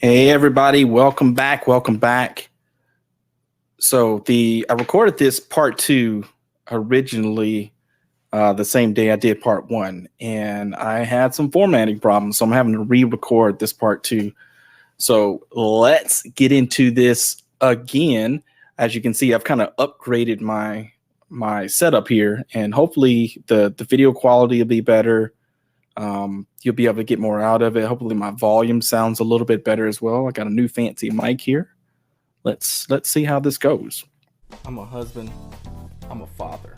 Hey everybody, welcome back. Welcome back. I recorded this part two originally the same day I did part one, and I had some formatting problems, so I'm having to re-record this part two. So let's get into this again. As you can see, I've kind of upgraded my setup here, and hopefully the video quality will be better. You'll be able to get more out of it. Hopefully my volume sounds a little bit better as well. I got a new fancy mic here. Let's see how this goes. I'm a husband. I'm a father.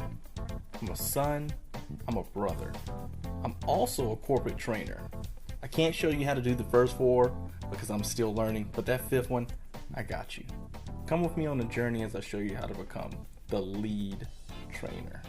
I'm a son. I'm a brother. I'm also a corporate trainer. I can't show you how to do the first four because I'm still learning, but that fifth one, I got you. Come with me on the journey as I show you how to become the lead trainer.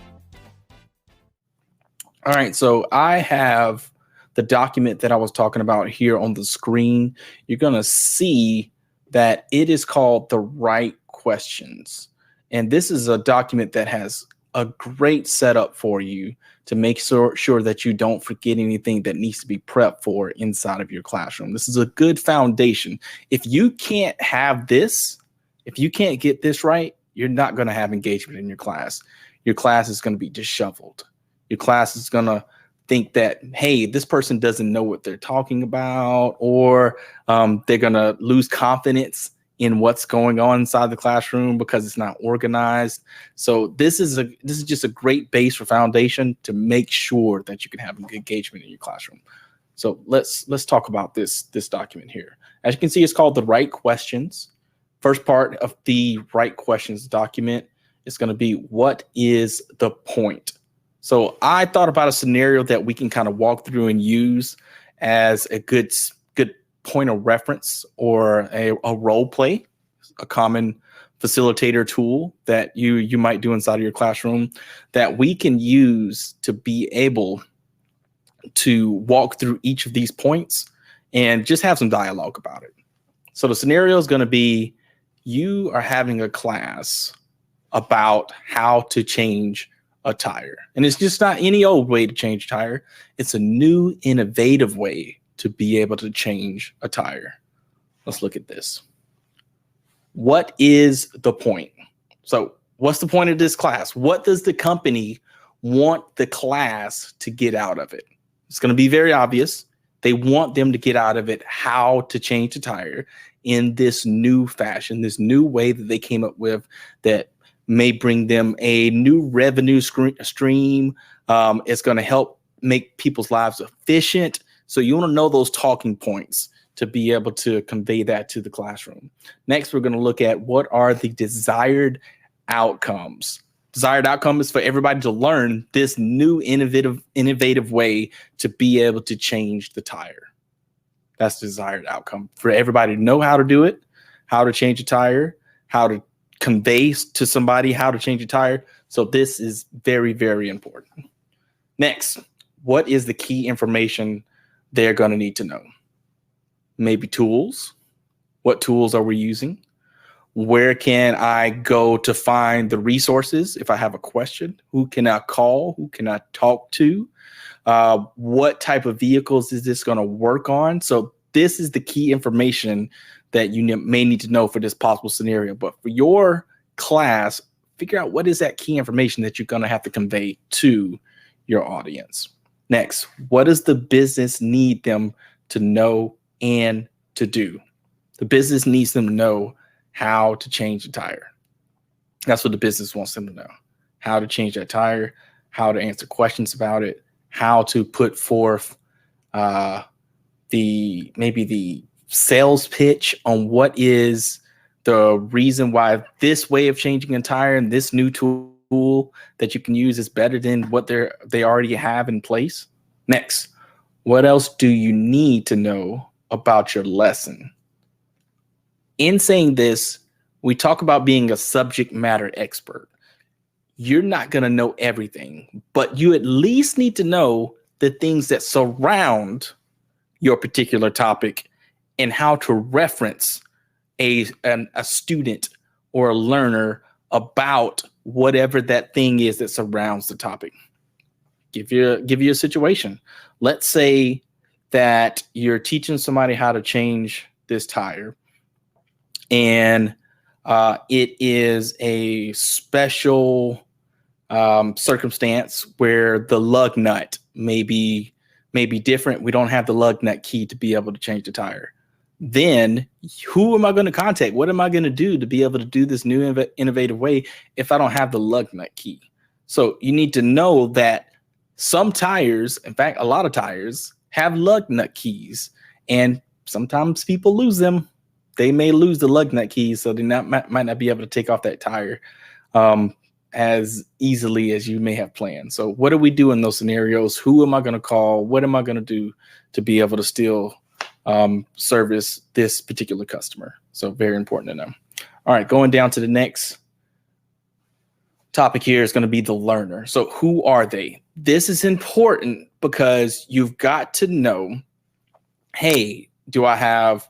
All right, so I have the document that I was talking about here on the screen. You're going to see that it is called The Right Questions. And this is a document that has a great setup for you to make sure that you don't forget anything that needs to be prepped for inside of your classroom. This is a good foundation. If you can't have this, if you can't get this right, you're not going to have engagement in your class. Your class is going to be disheveled. Your class is going to think that, hey, this person doesn't know what they're talking about, or they're going to lose confidence in what's going on inside the classroom because it's not organized. So this is just a great base for foundation to make sure that you can have engagement in your classroom. So let's talk about this document here. As you can see, it's called The Right Questions. First part of the Right Questions document is going to be, what is the point? So I thought about a scenario that we can kind of walk through and use as a good point of reference, or a role play, a common facilitator tool that you might do inside of your classroom that we can use to be able to walk through each of these points and just have some dialogue about it. So the scenario is going to be, you are having a class about how to change a tire. And it's just not any old way to change a tire. It's a new, innovative way to be able to change a tire. Let's look at this. What is the point? So what's the point of this class? What does the company want the class to get out of it? It's going to be very obvious. They want them to get out of it how to change a tire in this new fashion, this new way that they came up with that may bring them a new revenue stream. It's going to help make people's lives efficient. So you want to know those talking points to be able to convey that to the classroom. Next, we're going to look at what are the desired outcomes. Desired outcome is for everybody to learn this new innovative way to be able to change the tire. That's the desired outcome, for everybody to know how to do it, how to change a tire, how to convey to somebody how to change a tire. So this is very, very important. Next, what is the key information they're going to need to know? Maybe tools. What tools are we using? Where can I go to find the resources if I have a question? Who can I call? Who can I talk to? What type of vehicles is this going to work on? So this is the key information that you may need to know for this possible scenario. But for your class, figure out what is that key information that you're going to have to convey to your audience. Next, what does the business need them to know and to do? The business needs them to know how to change a tire. That's what the business wants them to know. How to change that tire, how to answer questions about it, how to put forth maybe the sales pitch on what is the reason why this way of changing a tire and this new tool that you can use is better than what they already have in place. Next, what else do you need to know about your lesson? In saying this, we talk about being a subject matter expert. You're not going to know everything, but you at least need to know the things that surround your particular topic and how to reference a student or a learner about whatever that thing is that surrounds the topic. Give you a situation. Let's say that you're teaching somebody how to change this tire. And it is a special circumstance where the lug nut may be different. We don't have the lug nut key to be able to change the tire. Then who am I going to contact? What am I going to do to be able to do this new innovative way if I don't have the lug nut key? So you need to know that some tires, in fact, a lot of tires have lug nut keys, and sometimes people lose them. They may lose the lug nut keys, so they might not be able to take off that tire as easily as you may have planned. So what do we do in those scenarios? Who am I going to call? What am I going to do to be able to still service this particular customer? So very important to know. All right, going down to the next topic here is going to be the learner. So who are they? This is important because you've got to know, hey, do I have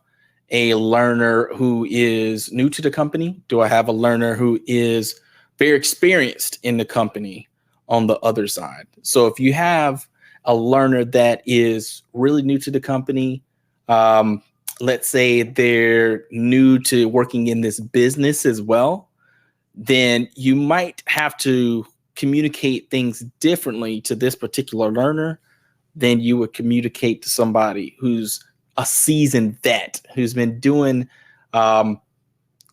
a learner who is new to the company? Do I have a learner who is very experienced in the company on the other side? So if you have a learner that is really new to the company, let's say they're new to working in this business as well, then you might have to communicate things differently to this particular learner than you would communicate to somebody who's a seasoned vet, who's been doing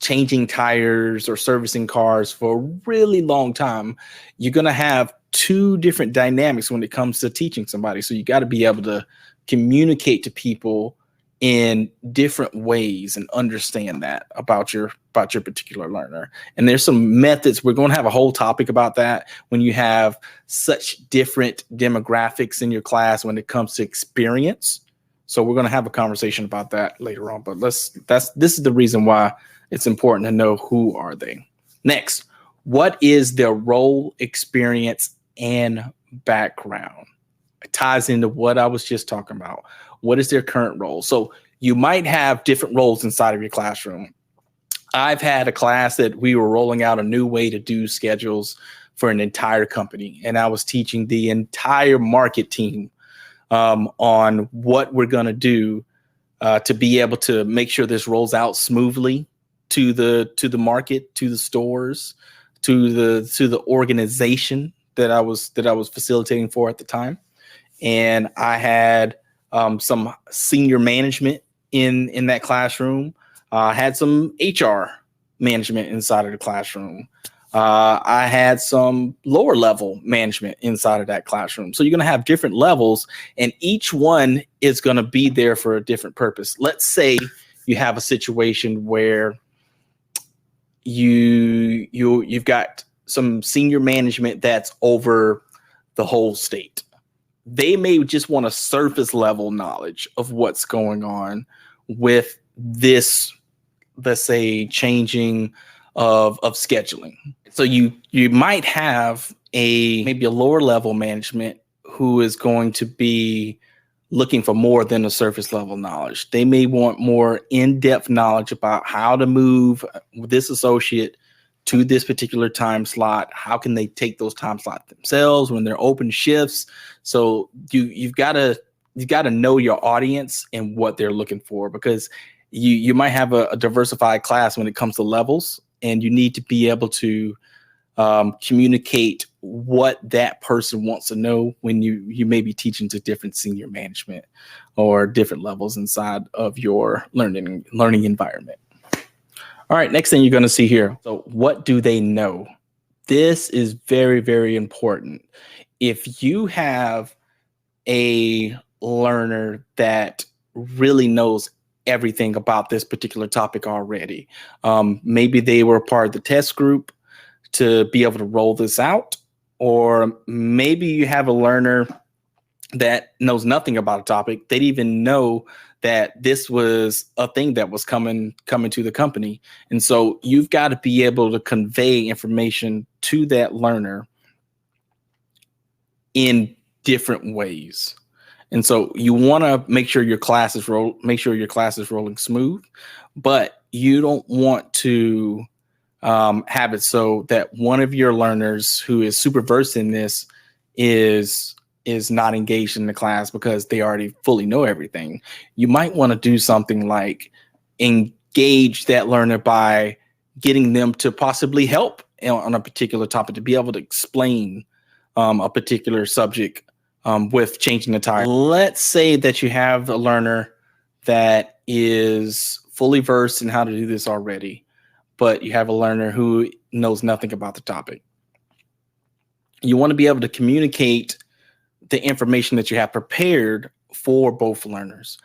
changing tires or servicing cars for a really long time. You're going to have two different dynamics when it comes to teaching somebody. So you got to be able to communicate to people in different ways and understand that about your particular learner. And there's some methods. We're going to have a whole topic about that when you have such different demographics in your class when it comes to experience. So we're going to have a conversation about that later on. But this is the reason why it's important to know who are they. Next, what is their role, experience, and background? It ties into what I was just talking about. What is their current role? So you might have different roles inside of your classroom. I've had a class that we were rolling out a new way to do schedules for an entire company, and I was teaching the entire market team on what we're going to do to be able to make sure this rolls out smoothly to the market, to the stores, to the organization that I was facilitating for at the time. And I had some senior management in that classroom. I had some HR management inside of the classroom. I had some lower level management inside of that classroom. So you're going to have different levels, and each one is going to be there for a different purpose. Let's say you have a situation where you've got some senior management that's over the whole state. They may just want a surface level knowledge of what's going on with this, let's say, changing of scheduling. So you might have maybe a lower level management who is going to be looking for more than a surface level knowledge. They may want more in-depth knowledge about how to move this associate to this particular time slot. How can they take those time slots themselves when they're open shifts? So you've got to know your audience and what they're looking for, because you might have a diversified class when it comes to levels, and you need to be able to communicate what that person wants to know when you may be teaching to different senior management or different levels inside of your learning environment. All right, next thing you're going to see here. So what do they know? This is very, very important. If you have a learner that really knows everything about this particular topic already, maybe they were part of the test group to be able to roll this out, or maybe you have a learner that knows nothing about a topic. They didn't even know that this was a thing that was coming to the company. And so you've got to be able to convey information to that learner in different ways. And so you want to make sure your class is rolling smooth, but you don't want to have it so that one of your learners who is super versed in this is not engaged in the class because they already fully know everything. You might want to do something like engage that learner by getting them to possibly help on a particular topic, to be able to explain a particular subject with changing the tire. Let's say that you have a learner that is fully versed in how to do this already, but you have a learner who knows nothing about the topic. You want to be able to communicate the information that you have prepared for both learners.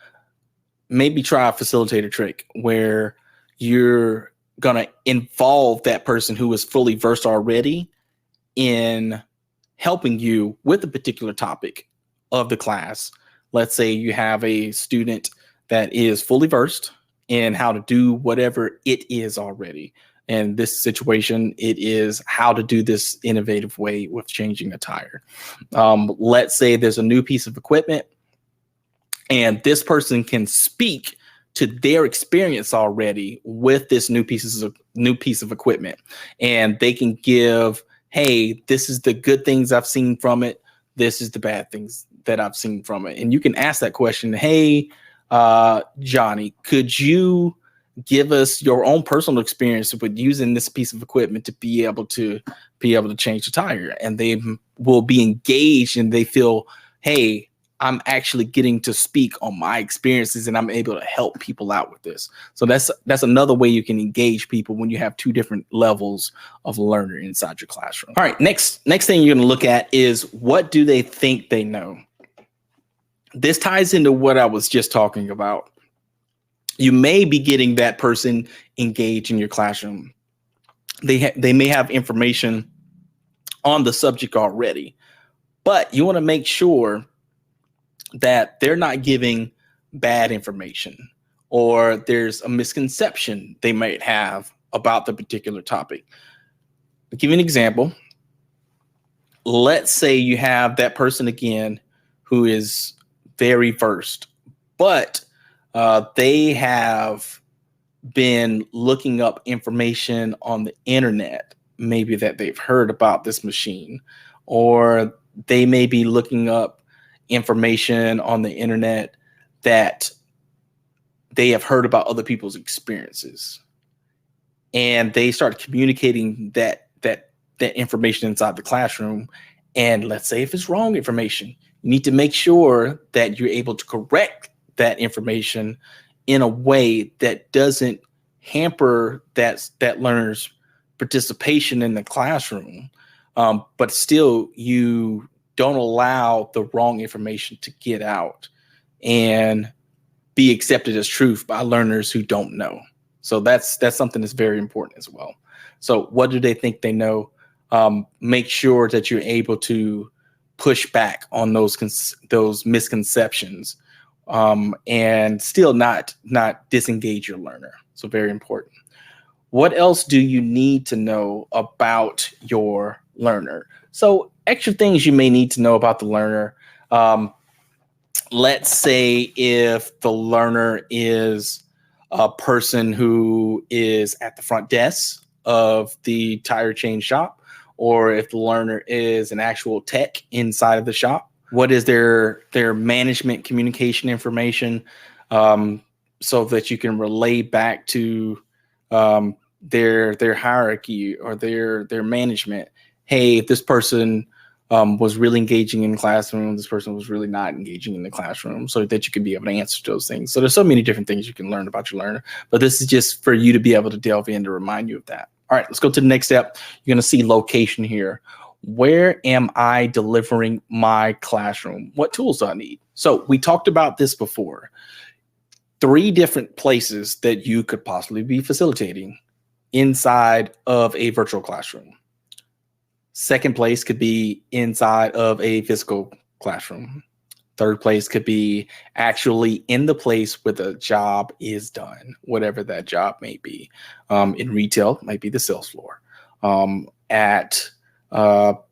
Maybe try a facilitator trick where you're going to involve that person who is fully versed already in helping you with a particular topic of the class. Let's say you have a student that is fully versed in how to do whatever it is already. In this situation, it is how to do this innovative way with changing a tire. Let's say there's a new piece of equipment and this person can speak to their experience already with this new piece of equipment. And they can give, hey, this is the good things I've seen from it. This is the bad things that I've seen from it. And you can ask that question, hey, Johnny, could you give us your own personal experience with using this piece of equipment to be able to change the tire? And they will be engaged and they feel, hey, I'm actually getting to speak on my experiences and I'm able to help people out with this. So that's another way you can engage people when you have two different levels of learner inside your classroom. All right, next thing you're going to look at is, what do they think they know? This ties into what I was just talking about. You may be getting that person engaged in your classroom. They may have information on the subject already, but you want to make sure that they're not giving bad information or there's a misconception they might have about the particular topic. I'll give you an example. Let's say you have that person again who is very versed, but they have been looking up information on the internet, maybe that they've heard about this machine, or they may be looking up information on the internet that they have heard about other people's experiences. And they start communicating that information inside the classroom. And let's say if it's wrong information, you need to make sure that you're able to correct that information in a way that doesn't hamper that learner's participation in the classroom, but still you don't allow the wrong information to get out and be accepted as truth by learners who don't know. So that's something that's very important as well. So what do they think they know? Make sure that you're able to push back on those misconceptions, and still not disengage your learner. So very important. What else do you need to know about your learner? So extra things you may need to know about the learner. Let's say if the learner is a person who is at the front desk of the tire change shop, or if the learner is an actual tech inside of the shop, what is their management communication information, so that you can relay back to their hierarchy or their management. Hey, this person was really engaging in the classroom. This person was really not engaging in the classroom, so that you can be able to answer those things. So there's so many different things you can learn about your learner, but this is just for you to be able to delve in to remind you of that. All right, let's go to the next step. You're going to see location here. Where am I delivering my classroom? What tools do I need? So we talked about this before. 3 different places that you could possibly be facilitating inside of a virtual classroom. Second place could be inside of a physical classroom. Third place could be actually in the place where the job is done, whatever that job may be. In retail, it might be the sales floor. At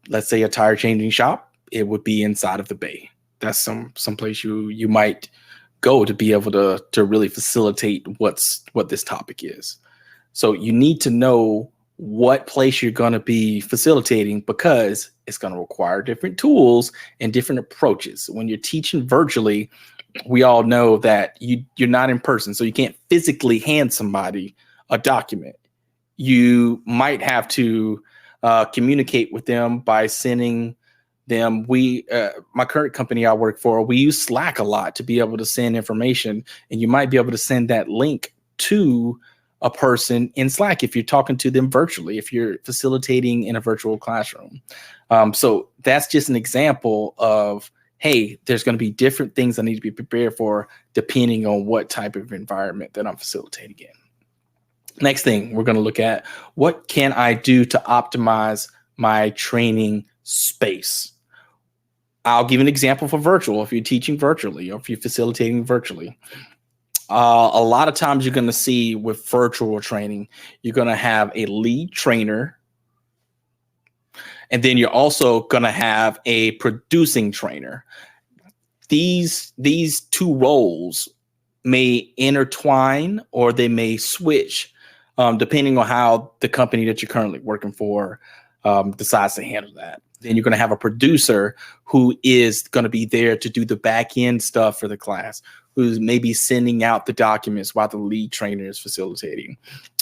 let's say a tire changing shop, it would be inside of the bay. That's some place you might go to be able to really facilitate what this topic is. So you need to know what place you're going to be facilitating, because it's going to require different tools and different approaches. When you're teaching virtually, we all know that you're not in person, so you can't physically hand somebody a document. You might have to communicate with them by sending them. My current company I work for, we use Slack a lot to be able to send information, and you might be able to send that link to a person in Slack if you're talking to them virtually, if you're facilitating in a virtual classroom. So that's just an example of, hey, there's going to be different things I need to be prepared for depending on what type of environment that I'm facilitating in. Next thing we're going to look at, what can I do to optimize my training space? I'll give an example for virtual. If you're teaching virtually or if you're facilitating virtually, a lot of times you're going to see with virtual training, you're going to have a lead trainer, and then you're also going to have a producing trainer. These two roles may intertwine or they may switch depending on how the company that you're currently working for decides to handle that. Then you're going to have a producer who is going to be there to do the back end stuff for the class, who's maybe sending out the documents while the lead trainer is facilitating,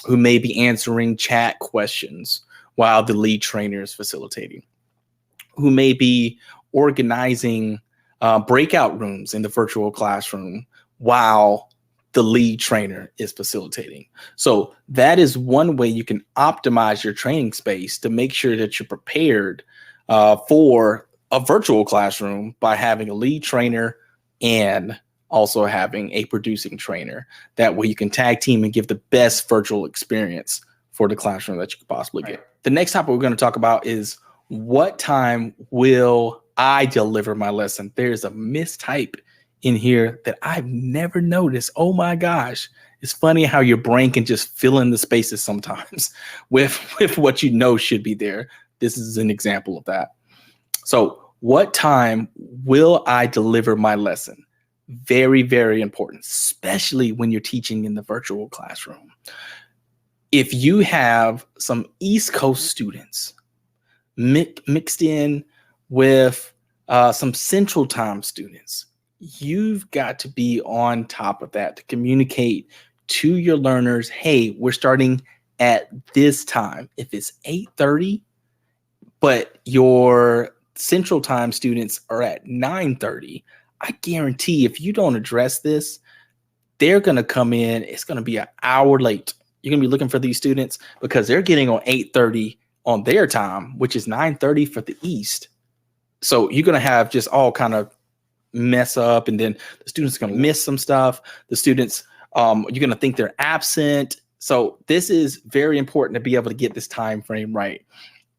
who may be answering chat questions while the lead trainer is facilitating, who may be organizing breakout rooms in the virtual classroom while the lead trainer is facilitating. So that is one way you can optimize your training space to make sure that you're prepared for a virtual classroom by having a lead trainer and also having a producing trainer. That way you can tag team and give the best virtual experience for the classroom that you could possibly get. The next topic we're going to talk about is, what time will I deliver my lesson? There's a mistype in here that I've never noticed. Oh my gosh. It's funny how your brain can just fill in the spaces sometimes with what you know should be there. This is an example of that. So what time will I deliver my lesson? Very, very important, especially when you're teaching in the virtual classroom. If you have some East Coast students mixed in with some Central Time students, you've got to be on top of that to communicate to your learners, hey, we're starting at this time. If it's 8:30, but your Central Time students are at 9:30, I guarantee if you don't address this, they're going to come in, it's going to be an hour late. You're going to be looking for these students because they're getting on 8:30 on their time, which is 9:30 for the East. So you're going to have just all kind of mess up, and then the students are going to miss some stuff. The students, you're going to think they're absent. So this is very important to be able to get this time frame right.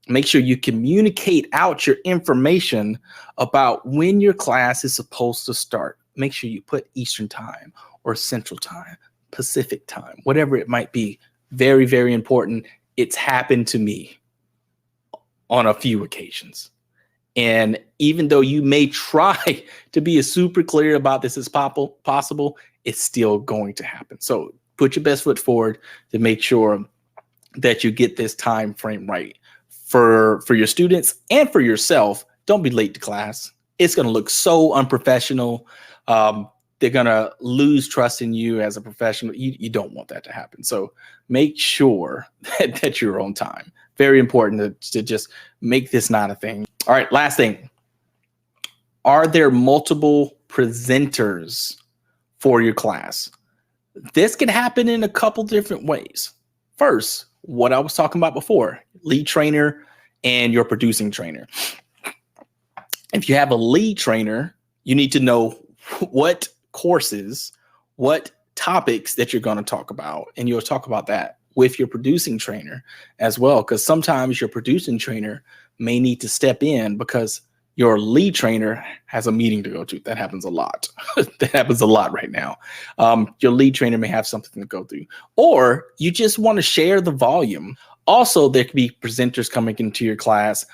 Make sure you communicate out your information about when your class is supposed to start. Make sure you put Eastern Time or Central Time, Pacific Time, whatever it might be. Very, very important. It's happened to me on a few occasions. And even though you may try to be as super clear about this as possible, it's still going to happen. So put your best foot forward to make sure that you get this time frame right for your students and for yourself. Don't be late to class. It's going to look so unprofessional. They're going to lose trust in you as a professional. You don't want that to happen. So make sure that you're on time. Very important to just make this not a thing. All right, last thing. Are there multiple presenters for your class? This can happen in a couple different ways. First, what I was talking about before, lead trainer and your producing trainer. If you have a lead trainer, you need to know what courses, what topics that you're going to talk about, and you'll talk about that with your producing trainer as well, because sometimes your producing trainer may need to step in because your lead trainer has a meeting to go to. That happens a lot. That happens a lot right now. Your lead trainer may have something to go through, or you just want to share the volume. Also, there could be presenters coming into your class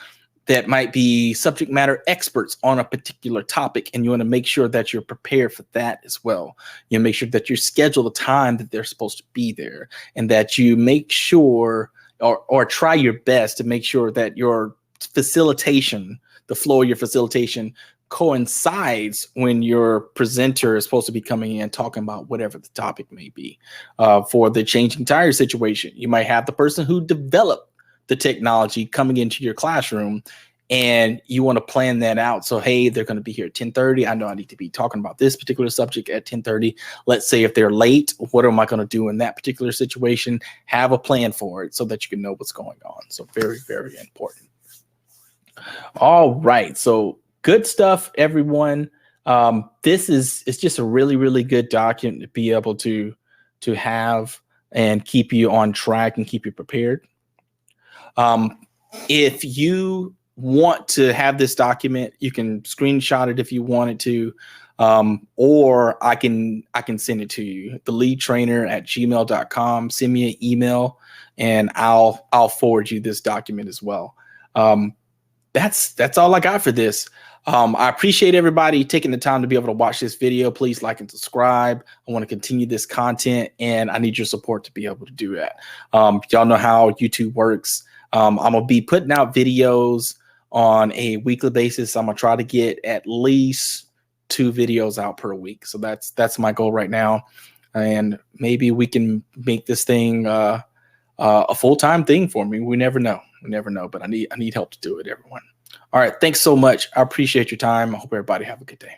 that might be subject matter experts on a particular topic, and you want to make sure that you're prepared for that as well. You make sure that you schedule the time that they're supposed to be there, and that you make sure or try your best to make sure that your facilitation, the flow of your facilitation, coincides when your presenter is supposed to be coming in talking about whatever the topic may be. For the changing tire situation, you might have the person who developed the technology coming into your classroom, and you want to plan that out. So, hey, they're going to be here at 10:30. I know I need to be talking about this particular subject at 10:30. Let's say if they're late, what am I going to do in that particular situation? Have a plan for it so that you can know what's going on. So very, very important. All right. So good stuff, everyone. This is it's just a really, really good document to be able to have and keep you on track and keep you prepared. If you want to have this document, you can screenshot it if you wanted to, or I can send it to you. theleadtrainer@gmail.com. Send me an email, and I'll forward you this document as well. That's all I got for this. I appreciate everybody taking the time to be able to watch this video. Please like and subscribe. I want to continue this content, and I need your support to be able to do that. Y'all know how YouTube works. I'm going to be putting out videos on a weekly basis. I'm going to try to get at least 2 videos out per week. So that's my goal right now. And maybe we can make this thing a full-time thing for me. We never know. We never know, but I need help to do it, everyone. All right. Thanks so much. I appreciate your time. I hope everybody have a good day.